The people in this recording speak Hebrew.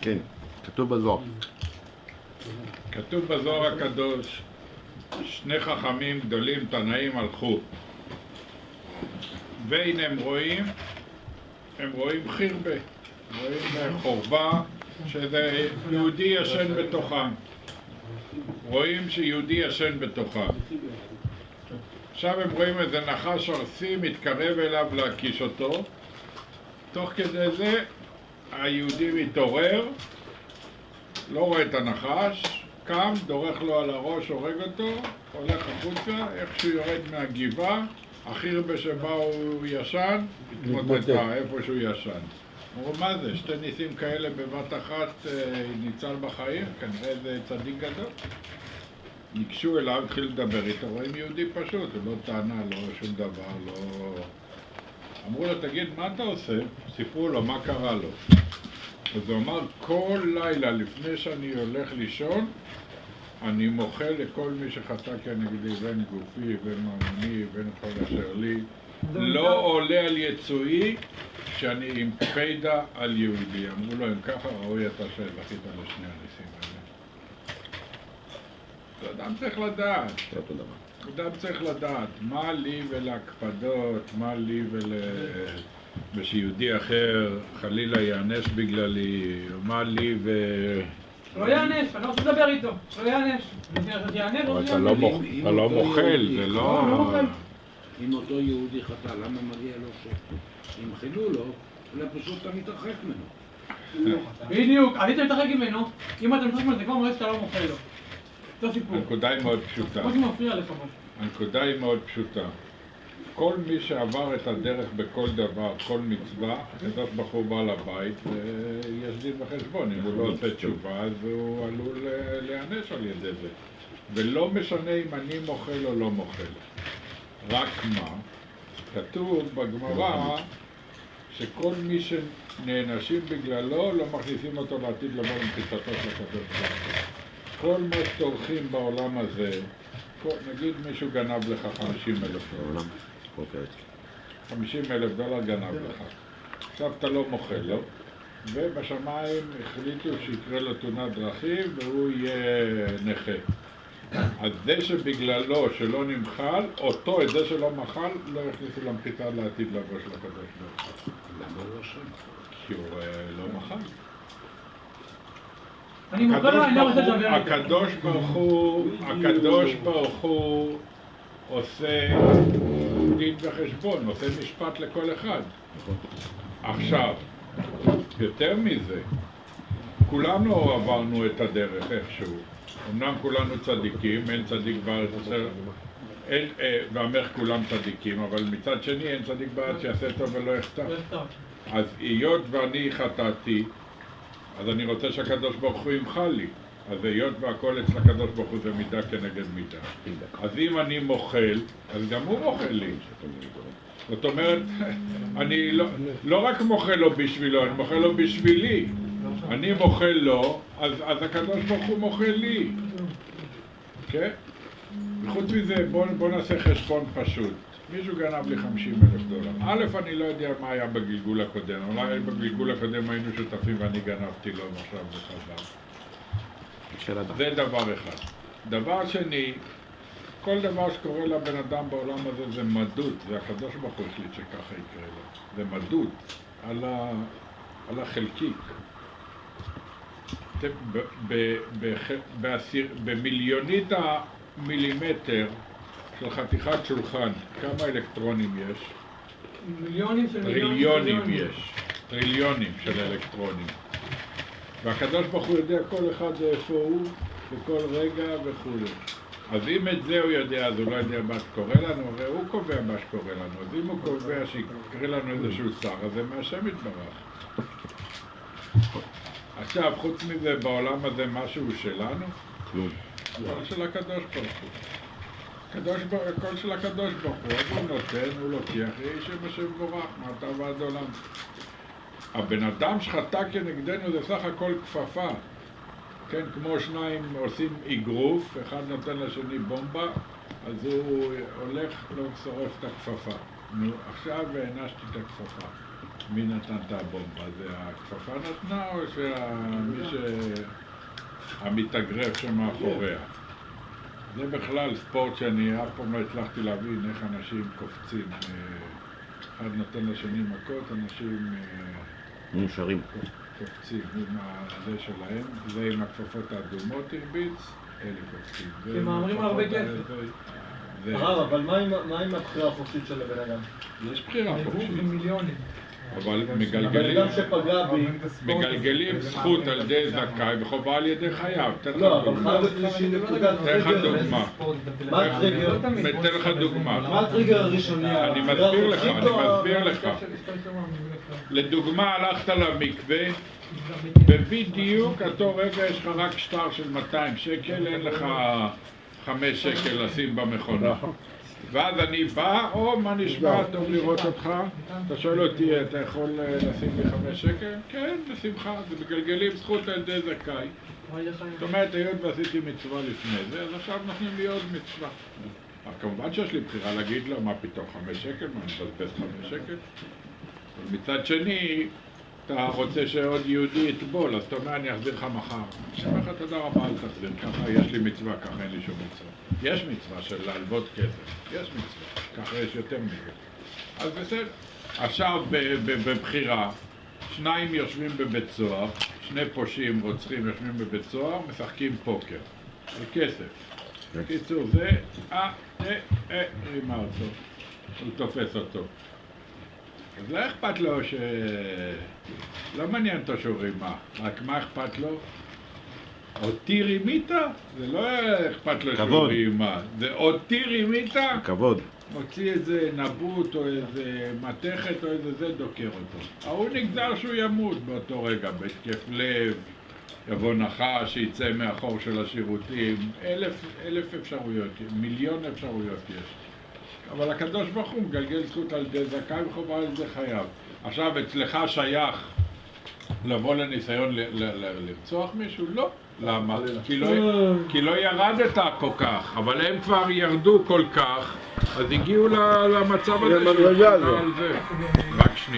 כן, כתוב בזוהר. כתוב בזוהר הקדוש, שני חכמים גדולים תנאים הלכו, והנה הם רואים חרבה, רואים חורבה שזה יהודי ישן בתוכם, רואים שיהודי ישן בתוכם. עכשיו הם רואים איזה נחש ארסי מתקרב אליו להקיש אותו, תוך כדי זה היהודי מתעורר, לא רואה את הנחש, קם, דורך לו על הראש, הורג אותו, הולך החוצה, איך שהוא יורד מהגבעה, החרבה שבה הוא ישן, התמוטטה איפה שהוא ישן. אמרו, מה זה? שתי ניסים כאלה בבת אחת ניצל בחיים? כנראה זה צדיק גדול. ניגשו אליו, התחיל לדבר איתו, רואים יהודי פשוט, הוא לא טענה, לא שום דבר, לא... אמרו לו, תגיד, מה אתה עושה? סיפרו לו, מה קרה לו? אז הוא אמר, כל לילה לפני שאני הולך לישון, אני מוחל לכל מי שחטא כנגדי, בין גופי, בין ממוני, בין כל אשר לי. לא עולה על יצואי שאני עם קפידה על יהודי. אמרו לו, אם ככה ראוי אתה שזכית לשני הניסים האלה. אדם צריך לדעת. אדם צריך לדעת מה לי ולהקפדות, מה לי ושיהודי אחר חלילה יענש בגללי, מה לי לא יענש, אני לא רוצה לדבר איתו, לא יענש. אתה לא מוכל, זה לא... אם אותו יהודי חטא, למה מגיע לו שימחלו לו, אולי פשוט אתה מתרחק ממנו. בדיוק, עדיף אתה מתרחק ממנו, אם אתה מתרחק ממנו זה כבר מראה שאתה לא מוכל לו. אותו סיפור. הנקודה היא מאוד פשוטה. כמו שמפריע לך משהו. הנקודה היא מאוד פשוטה. כל מי שעבר את הדרך בכל דבר, כל מצווה, זאת בחור בעל הבית, יש דין וחשבון. אם הוא לא עושה תשובה, אז הוא עלול להיענש על ידי זה. ולא משנה אם אני מוכל או לא מוכל. רק מה? כתוב בגמרא שכל מי שנענשים בגללו, לא מכניסים אותו לעתיד לבוא למחיצתו של הקדוש ברוך הוא. כל מה שטורחים בעולם הזה, נגיד מישהו גנב לך 50,000 דולר. 50,000 גנב לך. עכשיו אתה לא מוכל לו, ובשמיים החליטו שיקרה לו תאונת דרכים והוא יהיה נכה. אז זה שבגללו שלא נמחל, אותו, את זה שלא מחל, לא יכניסו למחיצה לעתיד לבוא של הקדוש ברוך הוא. למה לא שם? כי הוא לא מחל. אני מוכר לו, אני לא רוצה לדבר איתו. הקדוש ברוך הוא עושה דין וחשבון, עושה משפט לכל אחד. עכשיו, יותר מזה, כולנו עברנו את הדרך איכשהו. אמנם כולנו צדיקים, אין צדיק בארץ, ואמר כולם צדיקים, אבל מצד שני אין צדיק בארץ שיעשה טוב ולא יחטא. אז היות ואני חטאתי, אז אני רוצה שהקדוש ברוך הוא ימחל לי. אז היות והכל אצל הקדוש ברוך הוא זה מידה כנגד מידה. אז אם אני מוכל, אז גם הוא מוכל לי. זאת אומרת, אני לא רק מוכל לו בשבילו, אני מוכל לו בשבילי. אני מוכל לו, אז הקדוש ברוך הוא מוכל לי. כן? וחוץ מזה, בוא נעשה חשבון פשוט. מישהו גנב לי 50,000 דולר. א', אני לא יודע מה היה בגלגול הקודם. אולי בגלגול הקודם היינו שותפים ואני גנבתי לו עכשיו בחזר. זה דבר אחד. דבר שני, כל דבר שקורה לבן אדם בעולם הזה זה מדות. זה הקדוש ברוך הוא החליט שככה יקרה לו. זה מדות על החלקיק. במיליונית המילימטר של חתיכת שולחן, כמה אלקטרונים יש? טריליונים יש. טריליונים של אלקטרונים. והקדוש ברוך הוא יודע כל אחד איפה הוא, בכל רגע וכו'. אז אם את זה הוא יודע, אז הוא לא יודע מה שקורה לנו, הרי הוא קובע מה שקורה לנו. אז אם הוא קובע שיקרה לנו איזשהו שר, אז זה מהשם יתברך. עכשיו, חוץ מזה, בעולם הזה משהו שלנו? כלום. הכל של הקדוש ברוך הוא. הכל של הקדוש ברוך הוא. אז הוא נותן, הוא לוקח, יהיה שם השם בורך, מעתה ועד עולם. הבן אדם שחטא כנגדנו זה סך הכל כפפה. כן, כמו שניים עושים אגרוף, אחד נותן לשני בומבה, אז הוא הולך לא שורף את הכפפה. נו, עכשיו הענשתי את הכפפה. מי נתן את הבומבה? זה הכפפה נתנה או המתאגרף שמאחוריה? זה בכלל ספורט שאני אף פעם לא הצלחתי להבין איך אנשים קופצים. אחד נותן לשני מכות, אנשים נשארים. קופצים עם זה שלהם, זה עם הכפפות האדומות הרביץ, אלה קופצים. הם מאמרים הרבה כסף. הרב, אבל מה עם הבחירה החופשית של הבן אדם? יש בחירה חופשית. מיליונים. אבל הבן אדם שפגע בי... מגלגלים זכות על ידי זכאי וחובה על ידי חייב. לא, אבל חייב איזושהי נקודת תן לך טריגר. דוגמה. מה הטריגר? תן לך דוגמה. מה הטריגר הראשוני? אני מסביר לך. לדוגמה, הלכת למקווה, ובדיוק אותו רגע יש לך רק שטר של 200 שקל, אין לך 5 שקל לשים במכונה. ואז אני בא, מה נשמע, טוב לראות אותך. אתה שואל אותי, אתה יכול לשים לי 5 שקל? כן, בשמחה, זה מגלגלים זכות על ידי זכאי. זאת אומרת, היות ועשיתי מצווה לפני זה, אז עכשיו נותנים לי עוד מצווה. כמובן שיש לי בחירה להגיד לו, מה פתאום 5 שקל? מה, אני מבזבז 5 שקל? ומצד שני, אתה רוצה שעוד יהודי יטבול, אז אתה אומר, אני אחזיר לך מחר. אני אומר לך, תודה רבה, אל תחזיר, ככה יש לי מצווה, ככה אין לי שום מצווה. יש מצווה של להלוות כסף, יש מצווה, ככה יש יותר מזה. אז בסדר. עכשיו בבחירה, 2 יושבים בבית סוהר, 2 פושעים רוצחים יושבים בבית סוהר, משחקים פוקר. זה כסף. בקיצור, זה, רימה אותו, הוא תופס אותו. אז לא אכפת לו לא מעניין אותו שהוא רימה, רק מה אכפת לו? אותי רימית? זה לא אכפת לו שהוא רימה, זה אותי רימית? כבוד. מוציא איזה נבוט או איזה מתכת או איזה זה, דוקר אותו. ההוא נגזר שהוא ימות באותו רגע, בהתקף לב, יבוא נחש, שיצא מהחור של השירותים, 1,000 אפשרויות, 1,000,000 אפשרויות יש. אבל הקדוש ברוך הוא מגלגל זכות על ידי זכאי וחובה על ידי חייב. עכשיו, אצלך שייך לבוא לניסיון לרצוח מישהו? לא. למה? כי לא ירדת כל כך, אבל הם כבר ירדו כל כך, אז הגיעו למצב הזה. למדרגה הזאת. רק